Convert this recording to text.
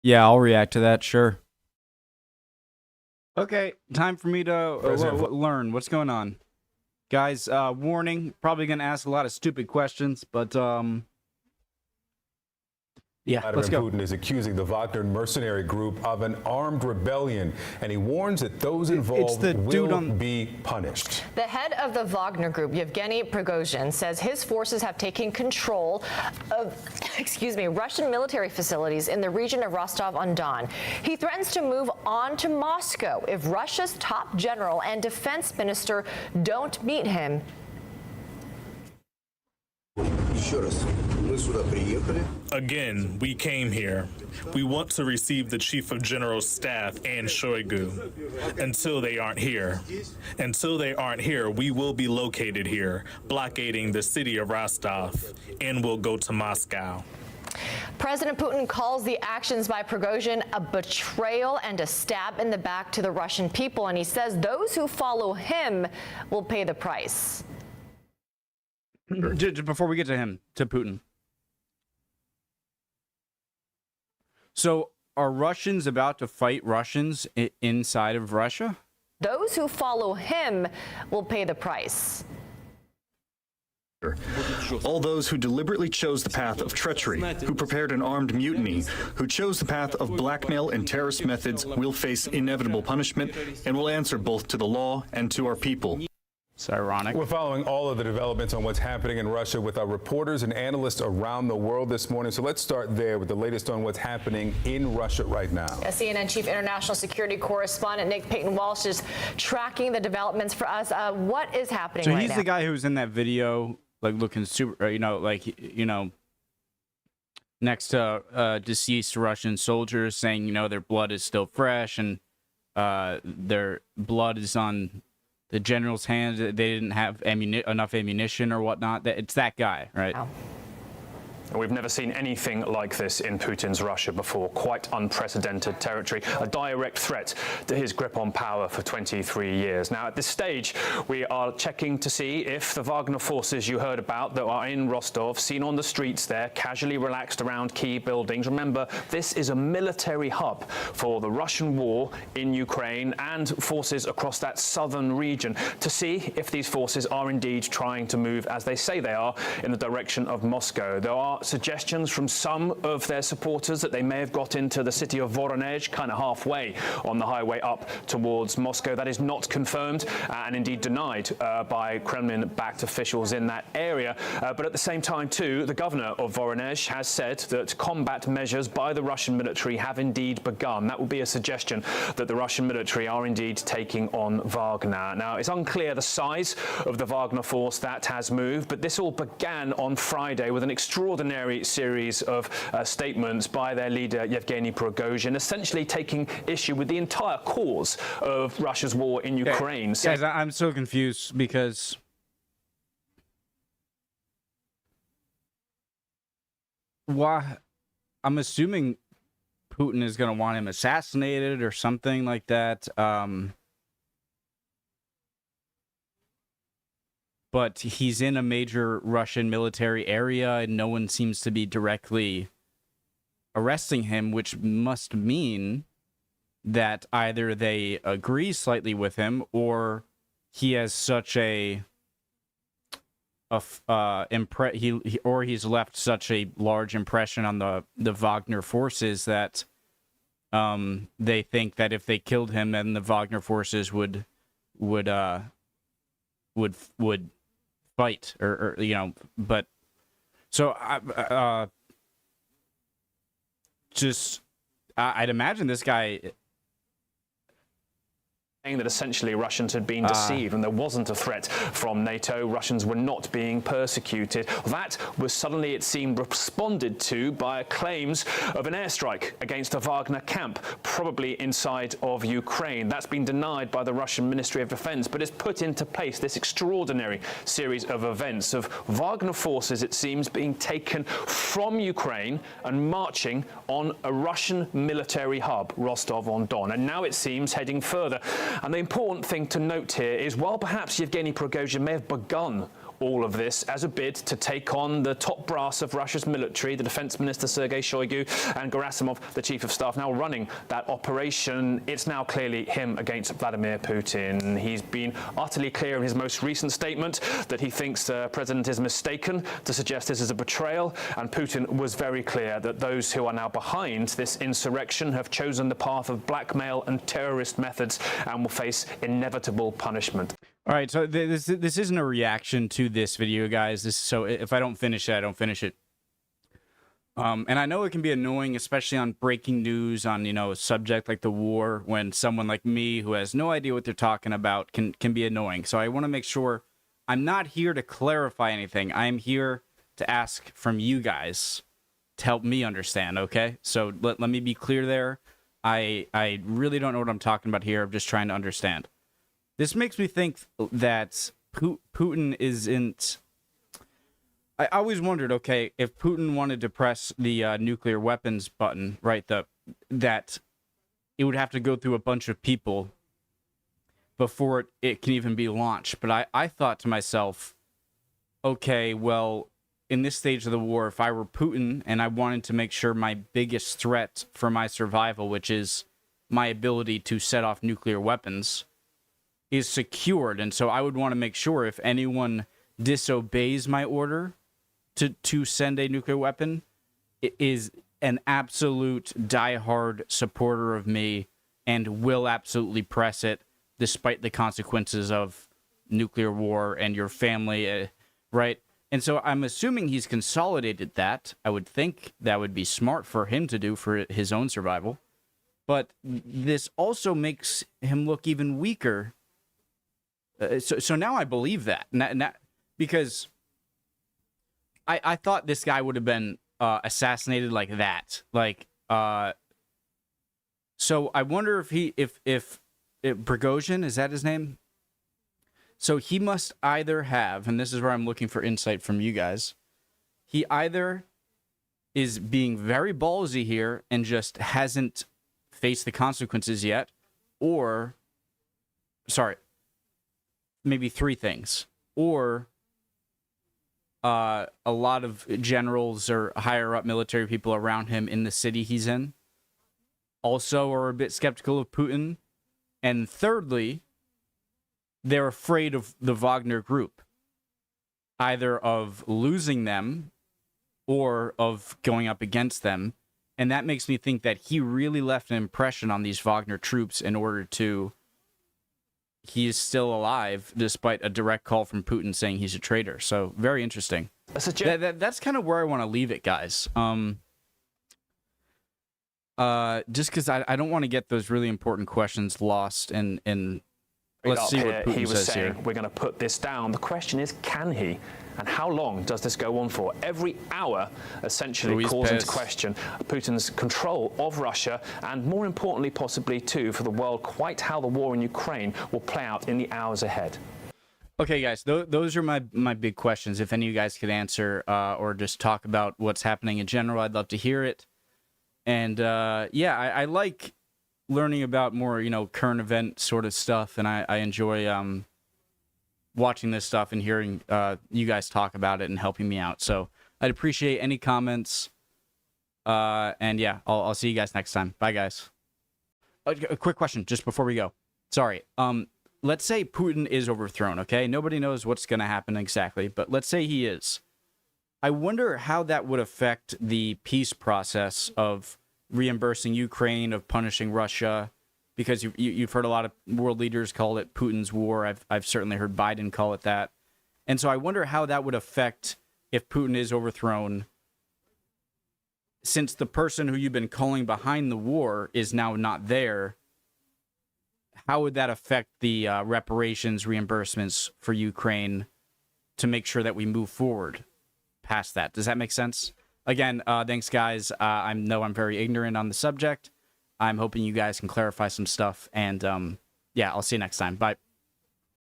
Yeah, I'll react to that, sure. Okay, time for me to learn what's going on. Guys, warning, probably going to ask a lot of stupid questions, but, yeah, let's go. Putin is accusing the Wagner mercenary group of an armed rebellion, and he warns that those involved will be punished. The head of the Wagner group, Yevgeny Prigozhin, says his forces have taken control of, Russian military facilities in the region of Rostov-on-Don. He threatens to move on to Moscow if Russia's top general and defense minister don't meet him. Again, we came here. We want to receive the Chief of General Staff and Shoigu. Until they aren't here. Until they aren't here, we will be located here, blockading the city of Rostov, and we'll go to Moscow. President Putin calls the actions by Prigozhin a betrayal and a stab in the back to the Russian people, and he says those who follow him will pay the price. Before we get to Putin. So, are Russians about to fight Russians inside of Russia? Those who follow him will pay the price. All those who deliberately chose the path of treachery, who prepared an armed mutiny, who chose the path of blackmail and terrorist methods will face inevitable punishment and will answer both to the law and to our people. It's ironic. We're following all of the developments on what's happening in Russia with our reporters and analysts around the world this morning. So let's start there with the latest on what's happening in Russia right now. CNN Chief International Security Correspondent Nick Payton-Walsh is tracking the developments for us. What is happening right now? So he's the guy who was in that video, like looking super, next to deceased Russian soldiers, saying, their blood is still fresh and their blood is on the general's hands. They didn't have enough ammunition or whatnot. It's that guy, right? Wow. We've never seen anything like this in Putin's Russia before. Quite unprecedented territory, a direct threat to his grip on power for 23 years. Now, at this stage, we are checking to see if the Wagner forces you heard about that are in Rostov, seen on the streets there, casually relaxed around key buildings. Remember, this is a military hub for the Russian war in Ukraine and forces across that southern region, to see if these forces are indeed trying to move, as they say they are, in the direction of Moscow. There are suggestions from some of their supporters that they may have got into the city of Voronezh, kind of halfway on the highway up towards Moscow. That is not confirmed and indeed denied by Kremlin-backed officials in that area. But at the same time, too, the governor of Voronezh has said that combat measures by the Russian military have indeed begun. That would be a suggestion that the Russian military are indeed taking on Wagner. Now, it's unclear the size of the Wagner force that has moved, but this all began on Friday with an extraordinary series of statements by their leader Yevgeny Prigozhin, essentially taking issue with the entire cause of Russia's war in Ukraine. Guys, I'm so confused because why? I'm assuming Putin is going to want him assassinated or something like that. But he's in a major Russian military area, and no one seems to be directly arresting him, which must mean that either they agree slightly with him, or he has such he's left such a large impression on the Wagner forces that they think that if they killed him, then the Wagner forces would fight or but so I'd imagine this guy saying that essentially Russians had been deceived and there wasn't a threat from NATO. Russians were not being persecuted. That was suddenly, it seemed, responded to by claims of an airstrike against a Wagner camp, probably inside of Ukraine. That's been denied by the Russian Ministry of Defense, but it's put into place this extraordinary series of events of Wagner forces, it seems, being taken from Ukraine and marching on a Russian military hub, Rostov-on-Don, and now it seems heading further. And the important thing to note here is, while perhaps Yevgeny Prigozhin may have begun all of this as a bid to take on the top brass of Russia's military, the defense minister Sergei Shoigu and Gerasimov, the chief of staff, now running that operation. It's now clearly him against Vladimir Putin. He's been utterly clear in his most recent statement that he thinks the president is mistaken to suggest this is a betrayal, and Putin was very clear that those who are now behind this insurrection have chosen the path of blackmail and terrorist methods and will face inevitable punishment. All right, so this isn't a reaction to this video, guys. So if I don't finish it, I don't finish it. And I know it can be annoying, especially on breaking news on, a subject like the war, when someone like me who has no idea what they're talking about can be annoying. So I want to make sure I'm not here to clarify anything. I am here to ask from you guys to help me understand, okay? So let me be clear there. I really don't know what I'm talking about here. I'm just trying to understand. This makes me think that Putin isn't... I always wondered, okay, if Putin wanted to press the nuclear weapons button, right, that it would have to go through a bunch of people before it can even be launched. But I thought to myself, okay, well, in this stage of the war, if I were Putin and I wanted to make sure my biggest threat for my survival, which is my ability to set off nuclear weapons, is secured, and so I would want to make sure if anyone disobeys my order to send a nuclear weapon, it is an absolute diehard supporter of me and will absolutely press it despite the consequences of nuclear war and your family, right? And so I'm assuming he's consolidated that. I would think that would be smart for him to do for his own survival. But this also makes him look even weaker. So now I believe that. Because I thought this guy would have been assassinated like that. So I wonder if Prigozhin, is that his name? So he must either have, and this is where I'm looking for insight from you guys, he either is being very ballsy here and just hasn't faced the consequences yet, or, sorry, maybe three things, or a lot of generals or higher up military people around him in the city he's in also are a bit skeptical of Putin, and thirdly, they're afraid of the Wagner group, either of losing them or of going up against them. And that makes me think that he really left an impression on these Wagner troops in order to... He is still alive, despite a direct call from Putin saying he's a traitor. So, very interesting. That's kind of where I want to leave it, guys. Just because I don't want to get those really important questions lost in let's see what Putin he was says saying, here. we're going to put this down. The question is, can he? And how long does this go on for? Every hour essentially calls into question Putin's control of Russia, and more importantly, possibly too, for the world, quite how the war in Ukraine will play out in the hours ahead. Okay, guys, those are my big questions. If any of you guys could answer or just talk about what's happening in general, I'd love to hear it. And yeah, I like learning about more, current event sort of stuff, and I enjoy watching this stuff and hearing you guys talk about it and helping me out. So I'd appreciate any comments. And yeah, I'll see you guys next time. Bye, guys. A quick question just before we go. Sorry. Let's say Putin is overthrown, okay? Nobody knows what's going to happen exactly, but let's say he is. I wonder how that would affect the peace process of reimbursing Ukraine, of punishing Russia, because you've heard a lot of world leaders call it Putin's war. I've certainly heard Biden call it that. And so I wonder how that would affect if Putin is overthrown, since the person who you've been calling behind the war is now not there. How would that affect the reparations, reimbursements for Ukraine to make sure that we move forward past that? Does that make sense? Again, thanks, guys. I know I'm very ignorant on the subject. I'm hoping you guys can clarify some stuff. And yeah, I'll see you next time. Bye.